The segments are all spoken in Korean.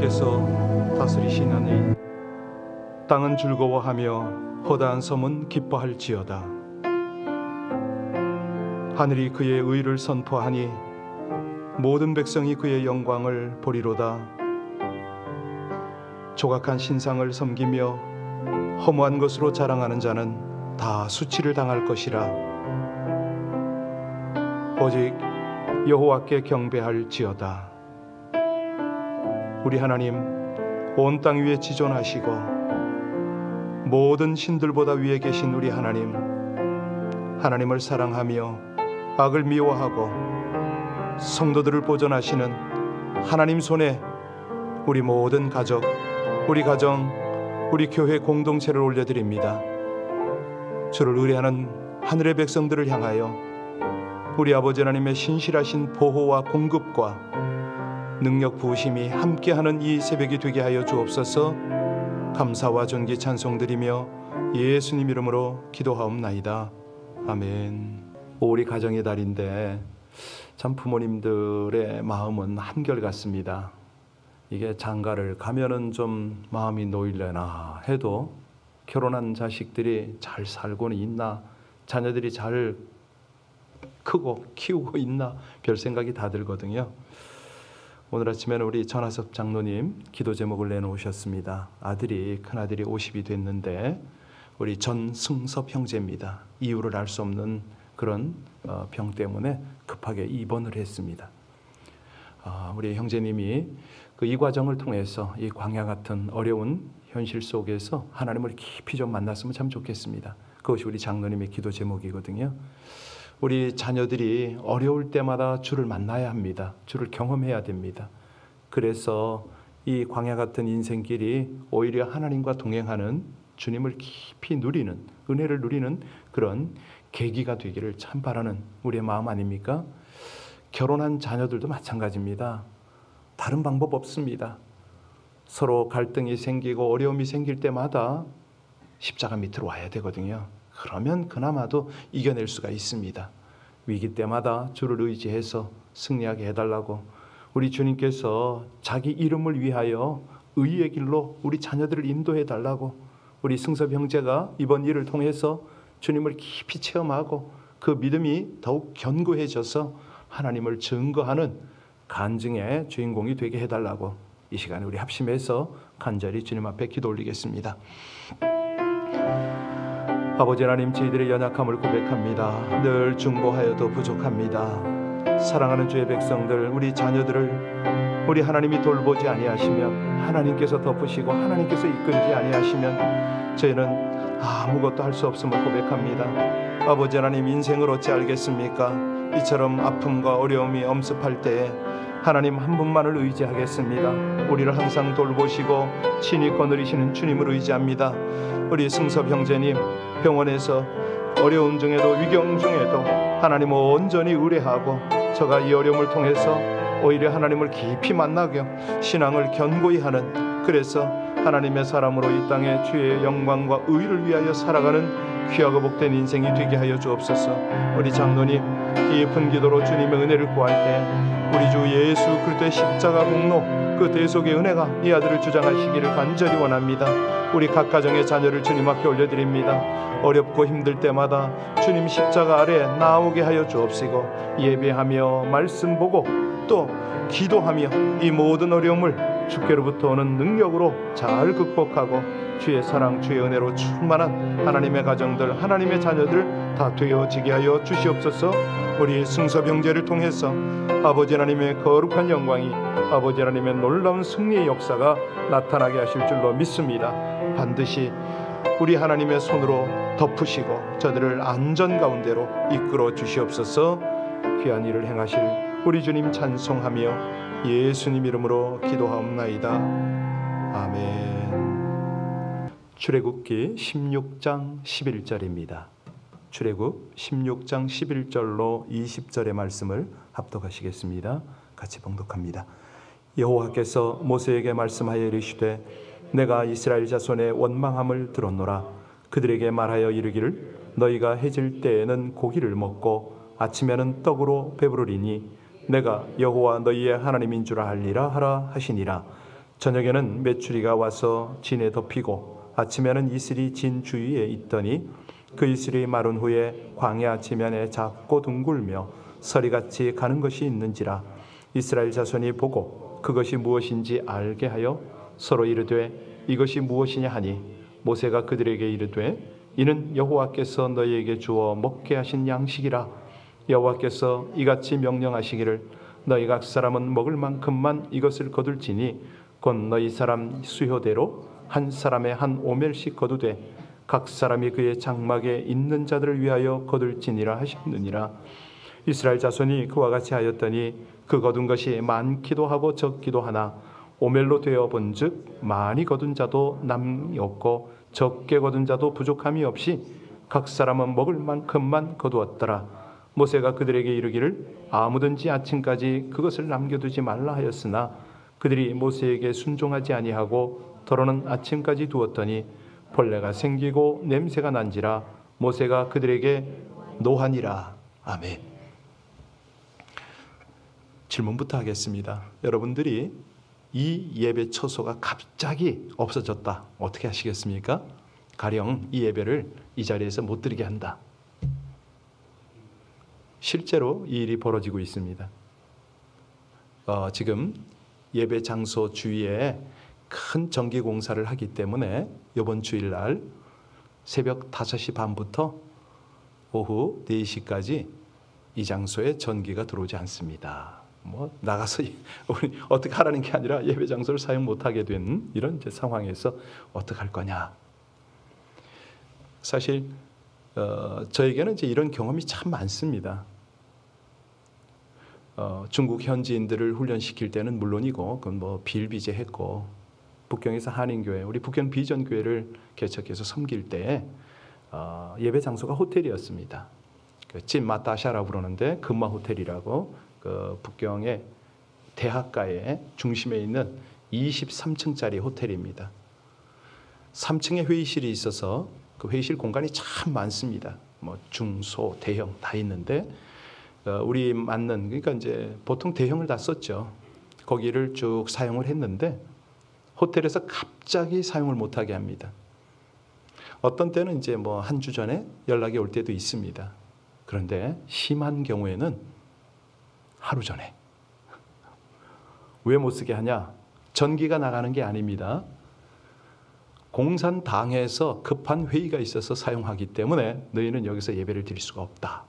여호와께서 다스리시나니 땅은 즐거워하며 허다한 섬은 기뻐할지어다. 하늘이 그의 의를 선포하니 모든 백성이 그의 영광을 보리로다. 조각한 신상을 섬기며 허무한 것으로 자랑하는 자는 다 수치를 당할 것이라. 오직 여호와께 경배할지어다. 우리 하나님, 온 땅 위에 지존하시고 모든 신들보다 위에 계신 우리 하나님, 하나님을 사랑하며 악을 미워하고 성도들을 보존하시는 하나님 손에 우리 모든 가족, 우리 가정, 우리 교회 공동체를 올려드립니다. 주를 의뢰하는 하늘의 백성들을 향하여 우리 아버지 하나님의 신실하신 보호와 공급과 능력 부으심이 함께하는 이 새벽이 되게 하여 주옵소서. 감사와 존귀 찬송드리며 예수님 이름으로 기도하옵나이다. 아멘. 우리 가정의 달인데 참 부모님들의 마음은 한결같습니다. 이게 장가를 가면은 좀 마음이 놓이려나 해도 결혼한 자식들이 잘 살고는 있나, 자녀들이 잘 크고 키우고 있나 별 생각이 다 들거든요. 오늘 아침에는 우리 전하섭 장로님 기도 제목을 내놓으셨습니다. 아들이, 큰아들이 50이 됐는데 우리 전승섭 형제입니다. 이유를 알 수 없는 그런 병 때문에 급하게 입원을 했습니다. 우리 형제님이 이 과정을 통해서 이 광야 같은 어려운 현실 속에서 하나님을 깊이 좀 만났으면 참 좋겠습니다. 그것이 우리 장로님의 기도 제목이거든요. 우리 자녀들이 어려울 때마다 주를 만나야 합니다. 주를 경험해야 됩니다. 그래서 이 광야 같은 인생길이 오히려 하나님과 동행하는, 주님을 깊이 누리는, 은혜를 누리는 그런 계기가 되기를 참 바라는 우리의 마음 아닙니까? 결혼한 자녀들도 마찬가지입니다. 다른 방법 없습니다. 서로 갈등이 생기고 어려움이 생길 때마다 십자가 밑으로 와야 되거든요. 그러면 그나마도 이겨낼 수가 있습니다. 위기 때마다 주를 의지해서 승리하게 해달라고 우리 주님께서 자기 이름을 위하여 의의 길로 우리 자녀들을 인도해달라고 우리 승섭 형제가 이번 일을 통해서 주님을 깊이 체험하고 그 믿음이 더욱 견고해져서 하나님을 증거하는 간증의 주인공이 되게 해달라고 이 시간에 우리 합심해서 간절히 주님 앞에 기도 올리겠습니다. 아버지 하나님, 저희들의 연약함을 고백합니다. 늘 중보하여도 부족합니다. 사랑하는 주의 백성들, 우리 자녀들을 우리 하나님이 돌보지 아니하시면, 하나님께서 덮으시고 하나님께서 이끌지 아니하시면 저희는 아무것도 할 수 없음을 고백합니다. 아버지 하나님, 인생을 어찌 알겠습니까? 이처럼 아픔과 어려움이 엄습할 때에 하나님 한 분만을 의지하겠습니다. 우리를 항상 돌보시고 친히 거느리시는 주님을 의지합니다. 우리 승섭 형제님, 병원에서 어려움 중에도 위경 중에도 하나님 온전히 의뢰하고 저가 이 어려움을 통해서 오히려 하나님을 깊이 만나게 신앙을 견고히 하는, 그래서 하나님의 사람으로 이 땅에 주의 영광과 의를 위하여 살아가는 귀하고 복된 인생이 되게 하여 주옵소서. 우리 장로님, 깊은 기도로 주님의 은혜를 구할 때 우리 주 예수 그리스도의 십자가 공로, 그 대속의 은혜가 이 아들을 주장하시기를 간절히 원합니다. 우리 각 가정의 자녀를 주님 앞에 올려드립니다. 어렵고 힘들 때마다 주님 십자가 아래 나오게 하여 주옵시고, 예배하며 말씀 보고 또 기도하며 이 모든 어려움을 주께로부터 오는 능력으로 잘 극복하고 주의 사랑, 주의 은혜로 충만한 하나님의 가정들, 하나님의 자녀들 다 되어지게 하여 주시옵소서. 우리 승섭 형제를 통해서 아버지 하나님의 거룩한 영광이, 아버지 하나님의 놀라운 승리의 역사가 나타나게 하실 줄로 믿습니다. 반드시 우리 하나님의 손으로 덮으시고 저들을 안전 가운데로 이끌어 주시옵소서. 귀한 일을 행하실 우리 주님 찬송하며 예수님 이름으로 기도하옵나이다. 아멘. 출애굽기 16장 11절입니다. 출애굽 16장 11절로 20절의 말씀을 합독하시겠습니다. 같이 봉독합니다. 여호와께서 모세에게 말씀하여 이르시되 내가 이스라엘 자손의 원망함을 들었노라. 그들에게 말하여 이르기를 너희가 해질 때에는 고기를 먹고 아침에는 떡으로 배부르리니 내가 여호와 너희의 하나님인 줄 알리라 하라 하시니라. 저녁에는 메추리가 와서 진에 덮이고 아침에는 이슬이 진 주위에 있더니 그 이슬이 마른 후에 광야 지면에 작고 둥글며 서리같이 가는 것이 있는지라 이스라엘 자손이 보고 그것이 무엇인지 알게 하여 서로 이르되 이것이 무엇이냐 하니 모세가 그들에게 이르되 이는 여호와께서 너희에게 주어 먹게 하신 양식이라 여호와께서 이같이 명령하시기를 너희 각 사람은 먹을 만큼만 이것을 거둘지니 곧 너희 사람 수효대로 한 사람의 한 오멜씩 거두되 각 사람이 그의 장막에 있는 자들을 위하여 거둘지니라 하셨느니라. 이스라엘 자손이 그와 같이 하였더니 그 거둔 것이 많기도 하고 적기도 하나 오멜로 되어 본즉 많이 거둔 자도 남이 없고 적게 거둔 자도 부족함이 없이 각 사람은 먹을 만큼만 거두었더라. 모세가 그들에게 이르기를 아무든지 아침까지 그것을 남겨두지 말라 하였으나 그들이 모세에게 순종하지 아니하고 더러는 아침까지 두었더니 벌레가 생기고 냄새가 난지라 모세가 그들에게 노하니라. 아멘. 질문부터 하겠습니다. 여러분들이 이 예배 처소가 갑자기 없어졌다. 어떻게 하시겠습니까? 가령 이 예배를 이 자리에서 못 드리게 한다. 실제로 이 일이 벌어지고 있습니다. 지금 예배 장소 주위에 큰 전기 공사를 하기 때문에 이번 주일날 새벽 5시 반부터 오후 4시까지 이 장소에 전기가 들어오지 않습니다. 나가서 우리 어떻게 하라는 게 아니라 예배 장소를 사용 못하게 된 이런 이제 상황에서 어떻게 할 거냐. 사실 저에게는 이제 이런 경험이 참 많습니다. 중국 현지인들을 훈련시킬 때는 물론이고 그건 비일비재했고 북경에서 한인교회, 우리 북경 비전교회를 개척해서 섬길 때 예배 장소가 호텔이었습니다. 찐마따샤라고 부르는데 금마 호텔이라고 그 북경의 대학가의 중심에 있는 23층짜리 호텔입니다. 3층에 회의실이 있어서 그 회의실 공간이 참 많습니다. 중소, 대형 다 있는데 우리 맞는 그러니까 이제 보통 대형을 다 썼죠. 거기를 쭉 사용을 했는데 호텔에서 갑자기 사용을 못하게 합니다. 어떤 때는 이제 한 주 전에 연락이 올 때도 있습니다. 그런데 심한 경우에는 하루 전에. 왜 못 쓰게 하냐? 전기가 나가는 게 아닙니다. 공산당에서 급한 회의가 있어서 사용하기 때문에 너희는 여기서 예배를 드릴 수가 없다.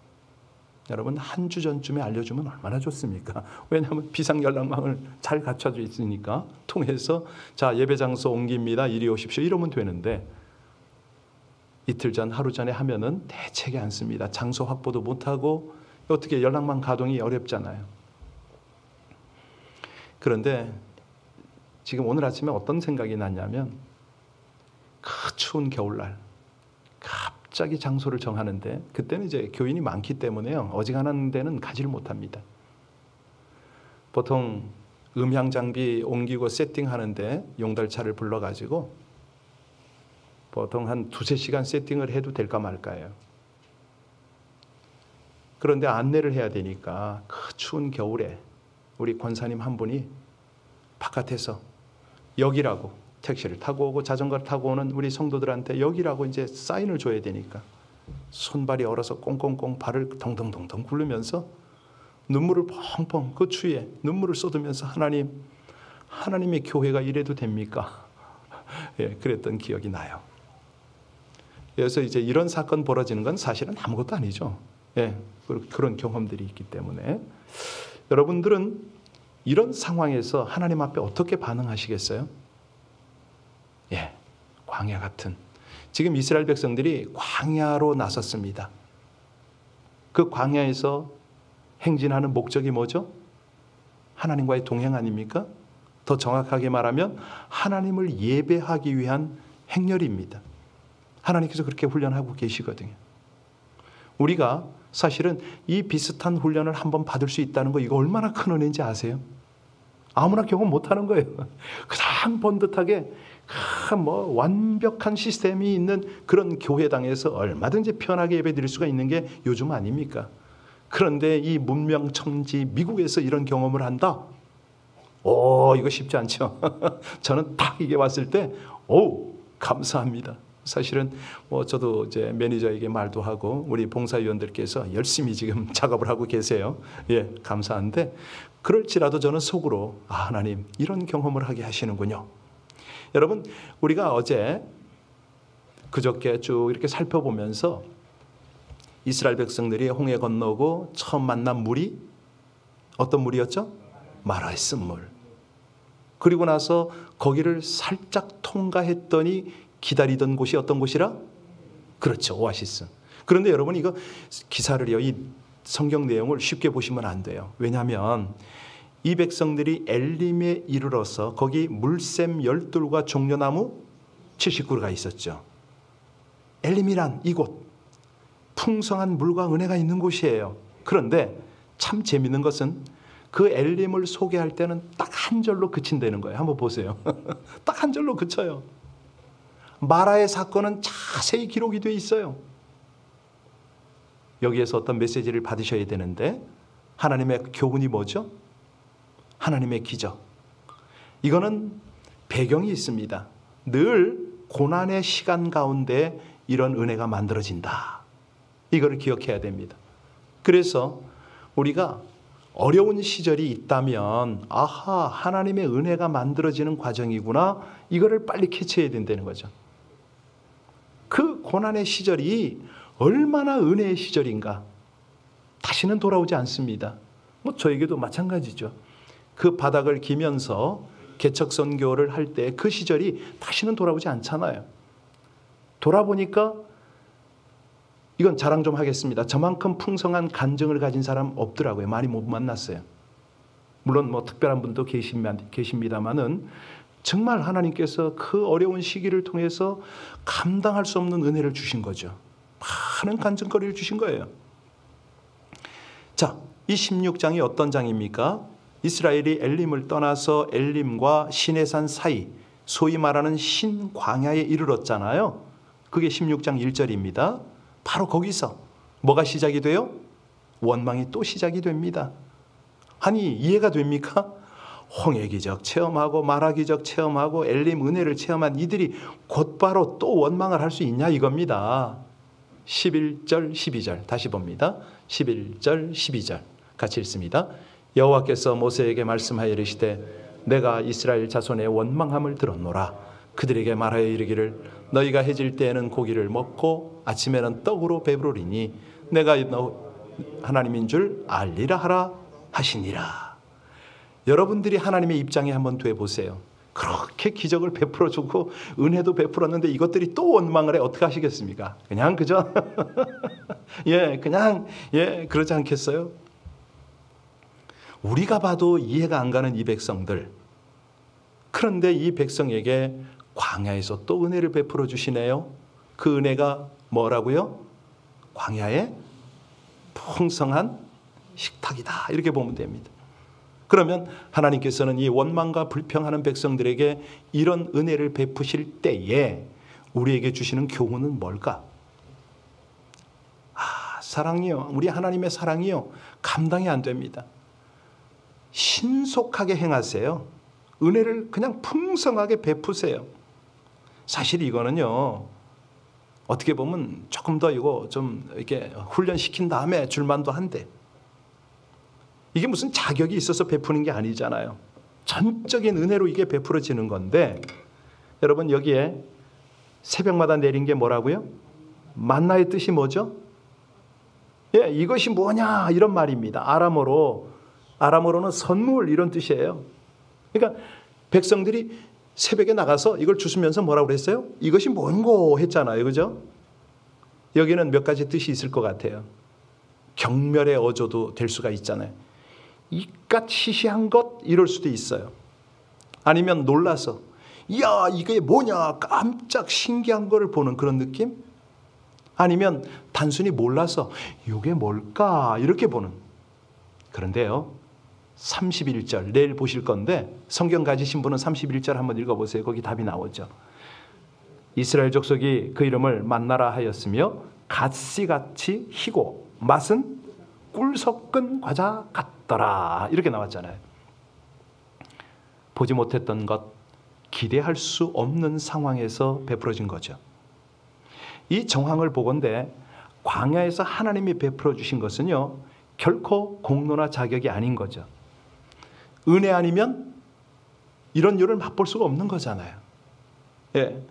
여러분 한 주 전쯤에 알려주면 얼마나 좋습니까? 왜냐하면 비상연락망을 잘 갖춰져 있으니까 통해서 자 예배 장소 옮깁니다. 이리 오십시오. 이러면 되는데 이틀 전 하루 전에 하면은 대책이 않습니다. 장소 확보도 못하고 어떻게 연락망 가동이 어렵잖아요. 그런데 지금 오늘 아침에 어떤 생각이 났냐면 그 추운 겨울날 갑자기 장소를 정하는데 그때는 이제 교인이 많기 때문에요. 어지간한 데는 가지를 못합니다. 보통 음향 장비 옮기고 세팅하는데 용달차를 불러가지고 보통 한 2-3시간 세팅을 해도 될까 말까요. 그런데 안내를 해야 되니까 그 추운 겨울에 우리 권사님 한 분이 바깥에서 여기라고 택시를 타고 오고 자전거를 타고 오는 우리 성도들한테 여기라고 이제 사인을 줘야 되니까 손발이 얼어서 꽁꽁꽁 발을 덩덩덩덩 굴르면서 눈물을 펑펑 그 추위에 눈물을 쏟으면서 하나님의 교회가 이래도 됩니까? 예, 그랬던 기억이 나요. 그래서 이제 이런 사건 벌어지는 건 사실은 아무것도 아니죠. 예, 그런 경험들이 있기 때문에 여러분들은 이런 상황에서 하나님 앞에 어떻게 반응하시겠어요? 예, 광야 같은. 지금 이스라엘 백성들이 광야로 나섰습니다. 그 광야에서 행진하는 목적이 뭐죠? 하나님과의 동행 아닙니까? 더 정확하게 말하면 하나님을 예배하기 위한 행렬입니다. 하나님께서 그렇게 훈련하고 계시거든요. 우리가 사실은 이 비슷한 훈련을 한번 받을 수 있다는 거 이거 얼마나 큰 은혜인지 아세요? 아무나 경험 못하는 거예요. 가장 번듯하게 완벽한 시스템이 있는 그런 교회당에서 얼마든지 편하게 예배드릴 수가 있는 게 요즘 아닙니까? 그런데 이 문명천지 미국에서 이런 경험을 한다? 오, 이거 쉽지 않죠. 저는 딱 이게 왔을 때, 오, 감사합니다. 사실은 뭐 저도 이제 매니저에게 말도 하고 우리 봉사위원들께서 열심히 지금 작업을 하고 계세요. 예, 감사한데 그럴지라도 저는 속으로 하나님 이런 경험을 하게 하시는군요. 여러분, 우리가 어제 그저께 쭉 이렇게 살펴보면서 이스라엘 백성들이 홍해 건너고 처음 만난 물이 어떤 물이었죠? 마라의 쓴물. 그리고 나서 거기를 살짝 통과했더니 기다리던 곳이 어떤 곳이라? 그렇죠, 오아시스. 그런데 여러분, 이거 기사를요, 이 성경 내용을 쉽게 보시면 안 돼요. 왜냐하면 이 백성들이 엘림에 이르러서 거기 물샘 12과 종려나무 70그루가 있었죠. 엘림이란 이곳, 풍성한 물과 은혜가 있는 곳이에요. 그런데 참 재밌는 것은 그 엘림을 소개할 때는 딱 한 절로 그친다는 거예요. 한번 보세요. 딱 한 절로 그쳐요. 마라의 사건은 자세히 기록이 되어 있어요. 여기에서 어떤 메시지를 받으셔야 되는데 하나님의 교훈이 뭐죠? 하나님의 기적. 이거는 배경이 있습니다. 늘 고난의 시간 가운데 이런 은혜가 만들어진다. 이거를 기억해야 됩니다. 그래서 우리가 어려운 시절이 있다면 아하, 하나님의 은혜가 만들어지는 과정이구나. 이거를 빨리 캐치해야 된다는 거죠. 그 고난의 시절이 얼마나 은혜의 시절인가. 다시는 돌아오지 않습니다. 뭐 저에게도 마찬가지죠. 그 바닥을 기면서 개척 선교를 할 때 그 시절이 다시는 돌아오지 않잖아요. 돌아보니까 이건 자랑 좀 하겠습니다. 저만큼 풍성한 간증을 가진 사람 없더라고요. 많이 못 만났어요. 물론 뭐 특별한 분도 계십니다만은 정말 하나님께서 그 어려운 시기를 통해서 감당할 수 없는 은혜를 주신 거죠. 많은 간증거리를 주신 거예요. 자, 이 16장이 어떤 장입니까? 이스라엘이 엘림을 떠나서 엘림과 시내산 사이, 소위 말하는 신광야에 이르렀잖아요. 그게 16장 1절입니다. 바로 거기서 뭐가 시작이 돼요? 원망이 또 시작이 됩니다. 아니, 이해가 됩니까? 홍해 기적 체험하고 마라 기적 체험하고 엘림 은혜를 체험한 이들이 곧바로 또 원망을 할 수 있냐 이겁니다. 11절 12절 다시 봅니다. 11절 12절 같이 읽습니다. 여호와께서 모세에게 말씀하여 이르시되 내가 이스라엘 자손의 원망함을 들었노라. 그들에게 말하여 이르기를 너희가 해질 때에는 고기를 먹고 아침에는 떡으로 배부르리니 내가 너 하나님인 줄 알리라 하라 하시니라. 여러분들이 하나님의 입장에 한번 돼 보세요. 그렇게 기적을 베풀어주고 은혜도 베풀었는데 이것들이 또 원망을 해 어떻게 하시겠습니까? 그냥 그죠? 예, 그냥 그러지 않겠어요? 우리가 봐도 이해가 안 가는 이 백성들. 그런데 이 백성에게 광야에서 또 은혜를 베풀어 주시네요. 그 은혜가 뭐라고요? 광야의 풍성한 식탁이다. 이렇게 보면 됩니다. 그러면 하나님께서는 이 원망과 불평하는 백성들에게 이런 은혜를 베푸실 때에 우리에게 주시는 교훈은 뭘까? 사랑이요. 우리 하나님의 사랑이요. 감당이 안 됩니다. 신속하게 행하세요. 은혜를 그냥 풍성하게 베푸세요. 사실 이거는요, 어떻게 보면 조금 더 이거 좀 이렇게 훈련시킨 다음에 줄만도 한데, 이게 무슨 자격이 있어서 베푸는 게 아니잖아요. 전적인 은혜로 이게 베풀어지는 건데, 여러분 여기에 새벽마다 내린 게 뭐라고요? 만나의 뜻이 뭐죠? 예, 이것이 뭐냐 이런 말입니다. 아람어로는 선물 이런 뜻이에요. 그러니까 백성들이 새벽에 나가서 이걸 주스면서 뭐라고 그랬어요? 이것이 뭔고 했잖아요. 그죠? 여기는 몇 가지 뜻이 있을 것 같아요. 경멸의 어조도 될 수가 있잖아요. 이깟 시시한 것 이럴 수도 있어요. 아니면 놀라서 이야 이게 뭐냐 깜짝 신기한 거를 보는 그런 느낌? 아니면 단순히 몰라서 이게 뭘까 이렇게 보는. 그런데요 31절 내일 보실 건데 성경 가지신 분은 31절 한번 읽어보세요. 거기 답이 나오죠. 이스라엘 족속이 그 이름을 만나라 하였으며 갓씨같이 희고 맛은 꿀 섞은 과자 같더라 이렇게 나왔잖아요. 보지 못했던 것, 기대할 수 없는 상황에서 베풀어진 거죠. 이 정황을 보건대 광야에서 하나님이 베풀어 주신 것은요, 결코 공로나 자격이 아닌 거죠. 은혜 아니면 이런 일을 맛볼 수가 없는 거잖아요. 예,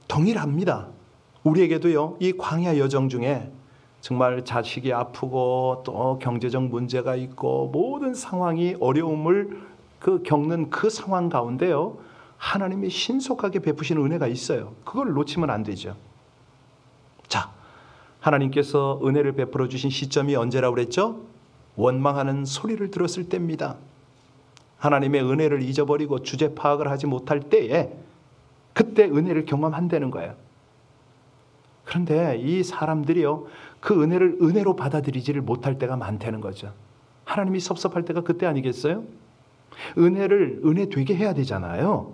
동일합니다. 우리에게도요, 이 광야 여정 중에 정말 자식이 아프고 또 경제적 문제가 있고 모든 상황이 어려움을 겪는 그 상황 가운데요, 하나님이 신속하게 베푸시는 은혜가 있어요. 그걸 놓치면 안 되죠. 자, 하나님께서 은혜를 베풀어 주신 시점이 언제라고 그랬죠? 원망하는 소리를 들었을 때입니다. 하나님의 은혜를 잊어버리고 주제 파악을 하지 못할 때에 그때 은혜를 경험한다는 거예요. 그런데 이 사람들이요, 그 은혜를 은혜로 받아들이지를 못할 때가 많다는 거죠. 하나님이 섭섭할 때가 그때 아니겠어요? 은혜를 은혜 되게 해야 되잖아요.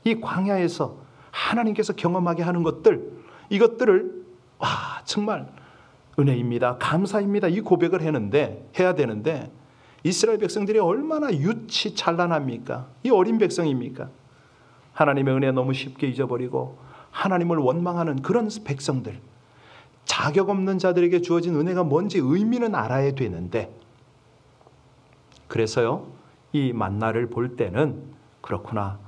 이 광야에서 하나님께서 경험하게 하는 것들, 이것들을 정말 은혜입니다, 감사입니다, 이 고백을 해야 되는데 이스라엘 백성들이 얼마나 유치 찬란합니까? 이 어린 백성입니까? 하나님의 은혜 너무 쉽게 잊어버리고 하나님을 원망하는 그런 백성들, 자격 없는 자들에게 주어진 은혜가 뭔지 의미는 알아야 되는데, 그래서요, 이 만나를 볼 때는 그렇구나,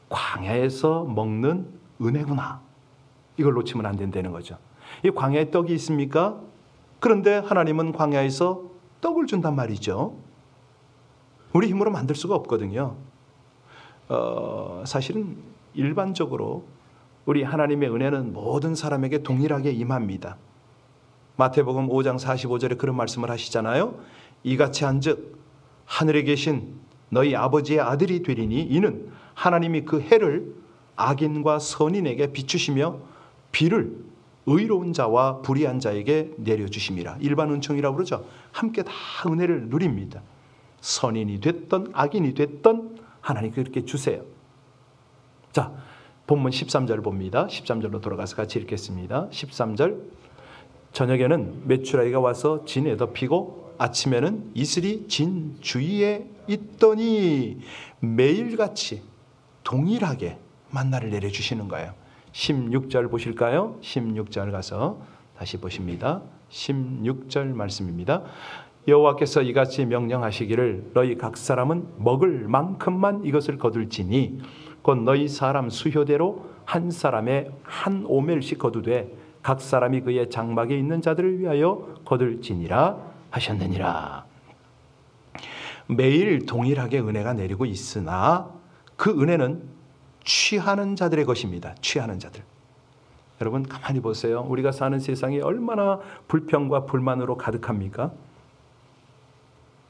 광야에서 먹는 은혜구나, 이걸 놓치면 안 된다는 거죠. 이 광야에 떡이 있습니까? 그런데 하나님은 광야에서 떡을 준단 말이죠. 우리 힘으로 만들 수가 없거든요. 사실은 일반적으로 우리 하나님의 은혜는 모든 사람에게 동일하게 임합니다. 마태복음 5장 45절에 그런 말씀을 하시잖아요. 이같이 한즉 하늘에 계신 너희 아버지의 아들이 되리니 이는 하나님이 그 해를 악인과 선인에게 비추시며 비를 의로운 자와 불의한 자에게 내려주심이라. 일반 은총이라고 그러죠. 함께 다 은혜를 누립니다. 선인이 됐던 악인이 됐던 하나님 그렇게 주세요. 자, 본문 13절 봅니다. 13절로 돌아가서 같이 읽겠습니다. 13절, 저녁에는 메추라기가 와서 진에 덮이고 아침에는 이슬이 진 주위에 있더니 매일같이 동일하게 만나를 내려주시는 거예요. 16절 보실까요? 16절 가서 다시 보십니다. 16절 말씀입니다. 여호와께서 이같이 명령하시기를 너희 각 사람은 먹을 만큼만 이것을 거둘지니 곧 너희 사람 수효대로 한 사람의 한 오멜씩 거두되 각 사람이 그의 장막에 있는 자들을 위하여 거둘지니라 하셨느니라. 매일 동일하게 은혜가 내리고 있으나 그 은혜는 취하는 자들의 것입니다. 취하는 자들. 여러분 가만히 보세요. 우리가 사는 세상이 얼마나 불평과 불만으로 가득합니까?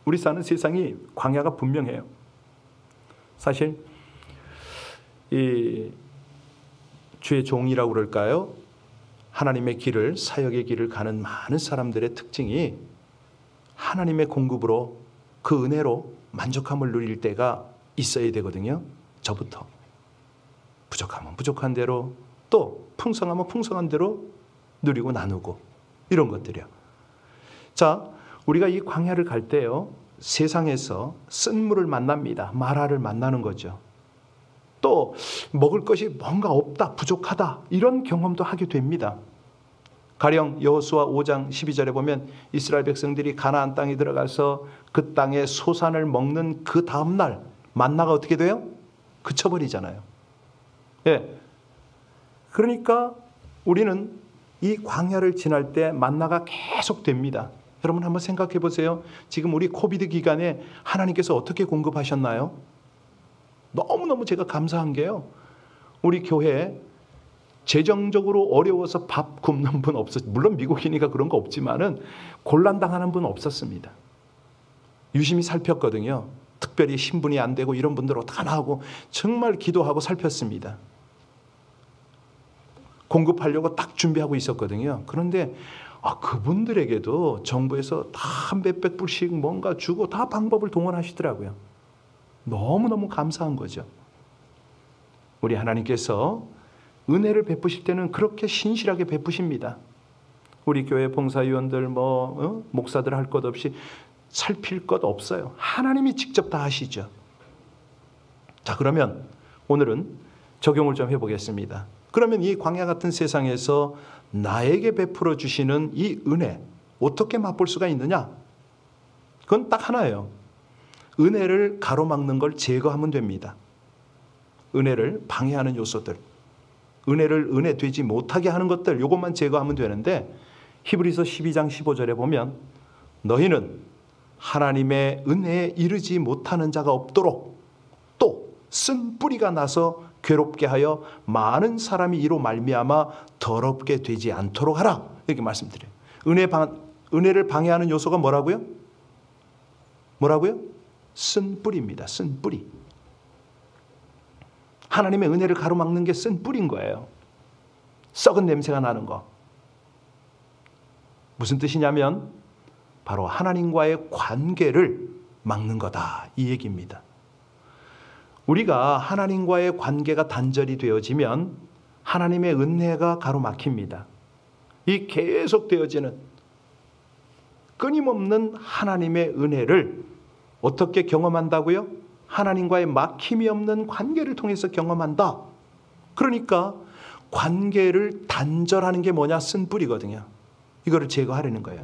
우리 사는 세상이 광야가 분명해요. 사실 이 주의 종이라고 그럴까요? 하나님의 길을, 사역의 길을 가는 많은 사람들의 특징이 하나님의 공급으로 그 은혜로 만족함을 누릴 때가 있어야 되거든요. 저부터. 부족하면 부족한 대로, 또 풍성하면 풍성한 대로 누리고 나누고, 이런 것들이요. 자, 우리가 이 광야를 갈 때요, 세상에서 쓴물을 만납니다. 마라를 만나는 거죠. 또 먹을 것이 뭔가 없다, 부족하다, 이런 경험도 하게 됩니다. 가령 여호수아 5장 12절에 보면 이스라엘 백성들이 가나안 땅에 들어가서 그 땅의 소산을 먹는 그 다음 날 만나가 어떻게 돼요? 그쳐버리잖아요. 예. 그러니까 우리는 이 광야를 지날 때 만나가 계속 됩니다. 여러분 한번 생각해 보세요. 지금 우리 코비드 기간에 하나님께서 어떻게 공급하셨나요? 너무너무 제가 감사한 게요, 우리 교회에 재정적으로 어려워서 밥 굶는 분 없었어요. 물론 미국이니까 그런 거 없지만은 곤란당하는 분 없었습니다. 유심히 살폈거든요. 특별히 신분이 안 되고 이런 분들 어떡하나 하고 정말 기도하고 살폈습니다. 공급하려고 딱 준비하고 있었거든요. 그런데 그분들에게도 정부에서 다 몇백 불씩 뭔가 주고 다 방법을 동원하시더라고요. 너무너무 감사한 거죠. 우리 하나님께서 은혜를 베푸실 때는 그렇게 신실하게 베푸십니다. 우리 교회 봉사위원들 목사들 할 것 없이 살필 것 없어요. 하나님이 직접 다 하시죠. 자, 그러면 오늘은 적용을 좀 해보겠습니다. 그러면 이 광야 같은 세상에서 나에게 베풀어 주시는 이 은혜 어떻게 맛볼 수가 있느냐? 그건 딱 하나예요. 은혜를 가로막는 걸 제거하면 됩니다. 은혜를 방해하는 요소들, 은혜를 은혜 되지 못하게 하는 것들, 이것만 제거하면 되는데, 히브리서 12장 15절에 보면 너희는 하나님의 은혜에 이르지 못하는 자가 없도록 또 쓴 뿌리가 나서 괴롭게 하여 많은 사람이 이로 말미암아 더럽게 되지 않도록 하라, 이렇게 말씀드려요. 은혜를 방해하는 요소가 뭐라고요? 뭐라고요? 쓴 뿌리입니다. 쓴 뿌리. 하나님의 은혜를 가로막는 게 쓴 뿌리인 거예요. 썩은 냄새가 나는 거. 무슨 뜻이냐면 바로 하나님과의 관계를 막는 거다, 이 얘기입니다. 우리가 하나님과의 관계가 단절이 되어지면 하나님의 은혜가 가로막힙니다. 이 계속 되어지는 끊임없는 하나님의 은혜를 어떻게 경험한다고요? 하나님과의 막힘이 없는 관계를 통해서 경험한다. 그러니까 관계를 단절하는 게 뭐냐? 쓴 뿌리거든요. 이거를 제거하려는 거예요.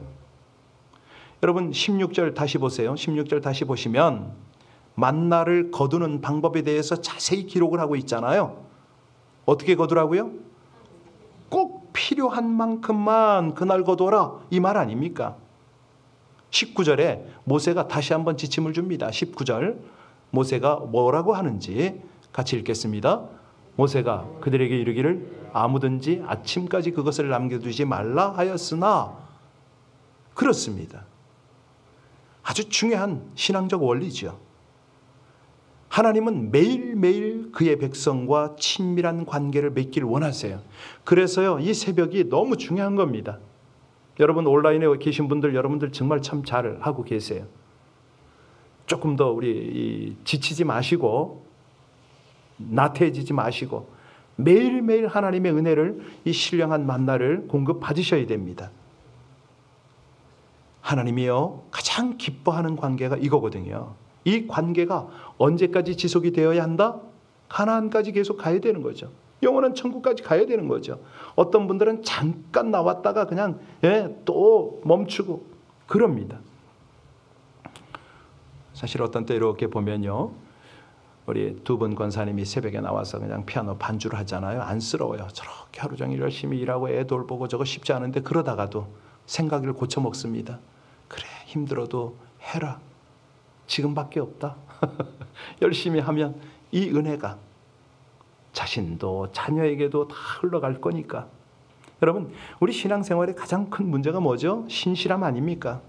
여러분 16절 다시 보세요. 16절 다시 보시면 만나를 거두는 방법에 대해서 자세히 기록을 하고 있잖아요. 어떻게 거두라고요? 꼭 필요한 만큼만 그날 거두어라, 이 말 아닙니까? 19절에 모세가 다시 한번 지침을 줍니다. 19절 모세가 뭐라고 하는지 같이 읽겠습니다. 모세가 그들에게 이르기를 아무든지 아침까지 그것을 남겨두지 말라 하였으나, 그렇습니다. 아주 중요한 신앙적 원리죠. 하나님은 매일매일 그의 백성과 친밀한 관계를 맺기를 원하세요. 그래서요, 이 새벽이 너무 중요한 겁니다. 여러분 온라인에 계신 분들, 여러분들 정말 참 잘하고 계세요. 조금 더 우리 지치지 마시고 나태해지지 마시고 매일매일 하나님의 은혜를, 이 신령한 만나를 공급 받으셔야 됩니다. 하나님이요 가장 기뻐하는 관계가 이거거든요. 이 관계가 언제까지 지속이 되어야 한다? 가나안까지 계속 가야 되는 거죠. 영원한 천국까지 가야 되는 거죠. 어떤 분들은 잠깐 나왔다가 그냥 또 멈추고 그럽니다. 사실 어떤 때 이렇게 보면요, 우리 두 분 권사님이 새벽에 나와서 그냥 피아노 반주를 하잖아요. 안쓰러워요. 저렇게 하루 종일 열심히 일하고 애 돌보고 저거 쉽지 않은데, 그러다가도 생각을 고쳐 먹습니다. 그래, 힘들어도 해라. 지금밖에 없다. 열심히 하면 이 은혜가 자신도 자녀에게도 다 흘러갈 거니까. 여러분, 우리 신앙생활의 가장 큰 문제가 뭐죠? 신실함 아닙니까?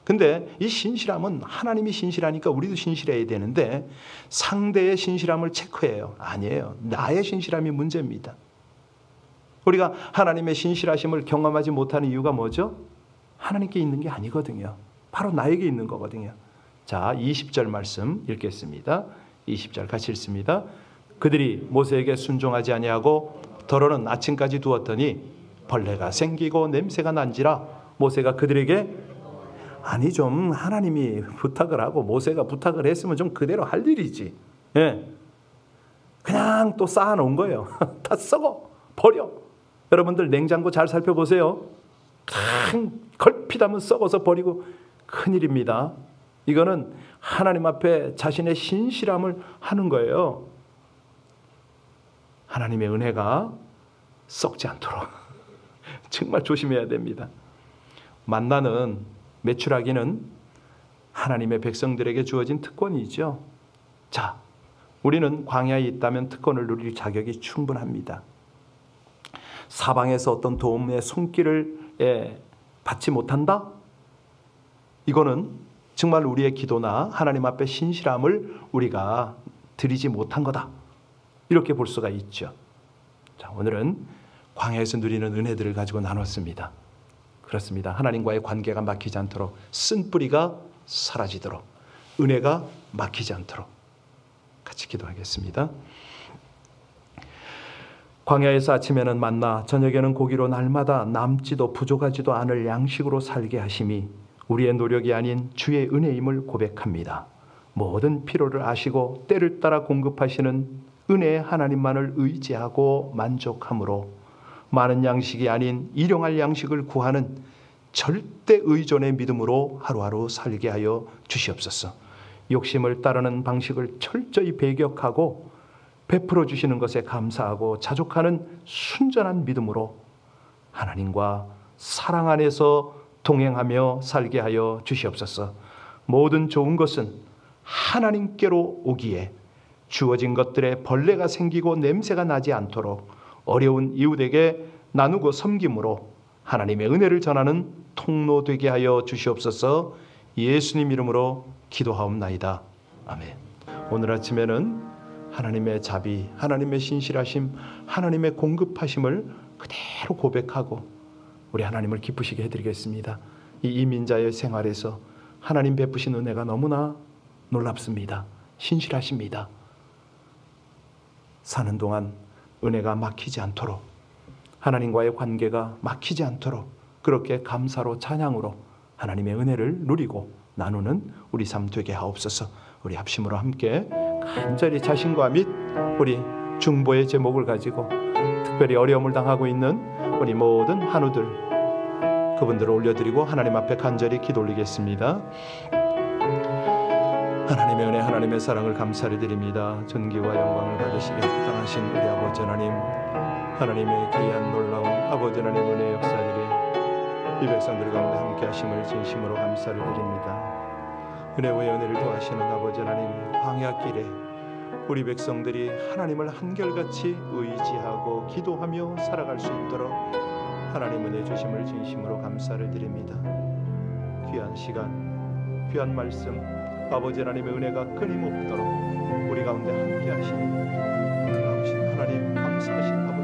근데 이 신실함은 하나님이 신실하니까 우리도 신실해야 되는데, 상대의 신실함을 체크해요. 아니에요. 나의 신실함이 문제입니다. 우리가 하나님의 신실하심을 경험하지 못하는 이유가 뭐죠? 하나님께 있는 게 아니거든요. 바로 나에게 있는 거거든요. 자, 20절 말씀 읽겠습니다. 20절 같이 읽습니다. 그들이 모세에게 순종하지 아니하고 더러는 아침까지 두었더니 벌레가 생기고 냄새가 난지라 모세가 그들에게, 아니 좀 하나님이 부탁을 하고 모세가 부탁을 했으면 좀 그대로 할 일이지. 그냥 또 쌓아놓은 거예요. 다 썩어 버려. 여러분들 냉장고 잘 살펴보세요. 걸핏하면 썩어서 버리고 큰일입니다. 이거는 하나님 앞에 자신의 신실함을 하는 거예요. 하나님의 은혜가 썩지 않도록 정말 조심해야 됩니다. 만나는, 매출하기는 하나님의 백성들에게 주어진 특권이죠. 자, 우리는 광야에 있다면 특권을 누릴 자격이 충분합니다. 사방에서 어떤 도움의 손길을 받지 못한다? 이거는 정말 우리의 기도나 하나님 앞에 신실함을 우리가 드리지 못한 거다, 이렇게 볼 수가 있죠. 자, 오늘은 광야에서 누리는 은혜들을 가지고 나눴습니다. 그렇습니다. 하나님과의 관계가 막히지 않도록, 쓴 뿌리가 사라지도록, 은혜가 막히지 않도록 같이 기도하겠습니다. 광야에서 아침에는 만나, 저녁에는 고기로 날마다 남지도 부족하지도 않을 양식으로 살게 하심이 우리의 노력이 아닌 주의 은혜임을 고백합니다. 모든 필요를 아시고 때를 따라 공급하시는 은혜의 하나님만을 의지하고 만족함으로 많은 양식이 아닌 일용할 양식을 구하는 절대 의존의 믿음으로 하루하루 살게 하여 주시옵소서. 욕심을 따르는 방식을 철저히 배격하고 베풀어 주시는 것에 감사하고 자족하는 순전한 믿음으로 하나님과 사랑 안에서 동행하며 살게 하여 주시옵소서. 모든 좋은 것은 하나님께로 오기에 주어진 것들에 벌레가 생기고 냄새가 나지 않도록 어려운 이웃에게 나누고 섬김으로 하나님의 은혜를 전하는 통로 되게 하여 주시옵소서. 예수님 이름으로 기도하옵나이다. 아멘. 오늘 아침에는 하나님의 자비, 하나님의 신실하심, 하나님의 공급하심을 그대로 고백하고 우리 하나님을 기쁘시게 해드리겠습니다. 이 이민자의 생활에서 하나님 베푸신 은혜가 너무나 놀랍습니다. 신실하십니다. 사는 동안 은혜가 막히지 않도록, 하나님과의 관계가 막히지 않도록 그렇게 감사로 찬양으로 하나님의 은혜를 누리고 나누는 우리 삶 되게 하옵소서. 우리 합심으로 함께 간절히 자신과 및 우리 중보의 제목을 가지고 특별히 어려움을 당하고 있는 우리 모든 한우들, 그분들을 올려드리고 하나님 앞에 간절히 기도 올리겠습니다. 하나님의 은혜, 하나님의 사랑을 감사를 드립니다. 존귀와 영광을 받으시기에 합당하신 우리 아버지 하나님, 하나님의 귀한 놀라운 아버지 하나님 은혜의 역사들이 이 백성들 가운데 함께 하심을 진심으로 감사를 드립니다. 은혜 위에 은혜를 더하시는 아버지 하나님, 광야길에 우리 백성들이 하나님을 한결같이 의지하고 기도하며 살아갈 수 있도록 하나님 은혜 주심을 진심으로 감사를 드립니다. 귀한 시간, 귀한 말씀, 아버지 하나님의 은혜가 끊임없도록 우리 가운데 함께 하시니 놀라우신 하나님, 감사하신 아버지